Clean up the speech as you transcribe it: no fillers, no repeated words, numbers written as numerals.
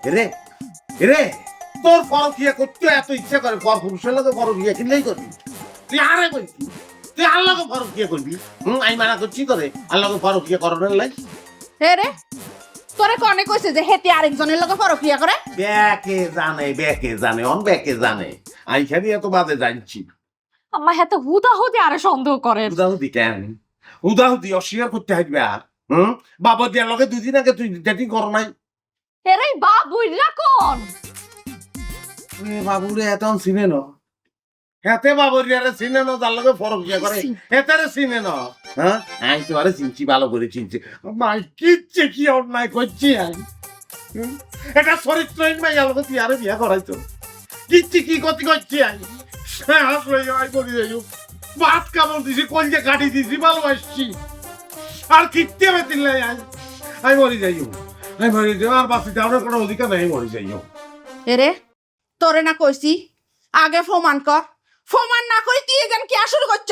রে রে তোর পরকিয়া করতে এত ইচ্ছা করে পর পুরুষের লোকে পরকিয়া কিনলেই করবি তুই আরে করবি তুই আল্লাহকে পরকিয়া করবি আমি মানা করছি করে আল্লাহকে পরকিয়া করানোর লাই হে রে তোরে কনে কইছে যে হেতি আরেকজনের লগে পরকিয়া করে? ব্যাকে জানে অন ব্যাকে জানে আমি খালি এত বাদে জানছি আম্মা হেতে হুদাহুদি আরে সন্দেহ করেন। উদাহরণ কেন উদাহরণ অস্বীকার করতে আসবে আর বাবা দিয়ার লগে দুদিন আগে তুই ডেটিং করো নাই এরে বাবুইরা কোন? বাবুরে এত চিনে ন হেতে বাবুরিয়ারে চিনে ন তার লগে পরকিয়া করে হেতারে চিনে ন হ্যাঁ আমি তোমারে চিনছি ভালো করে চিনছি মাই কিচ্ছে কি অন্যায় করছি আমি এটা চরিত্রহীন মাইয়া লগে তুই আরে বিয়া করাইতো কিচ্ছি কি গতি করছি আমি আই করি যাই ভাত কামড় দিছি কলজে কাটি দিছি ভালোবাসছি আর কিচ্ছে বেতিল নাই আমি মরি যাইও আমি মরি যাই আর বাঁচিতে আমার কোনো অধিকার নাই মরি যাইও এরে তোরে না কইছি আগে ফোমান কর, ফোমান না করি তুই এখান কি শুরু করছ?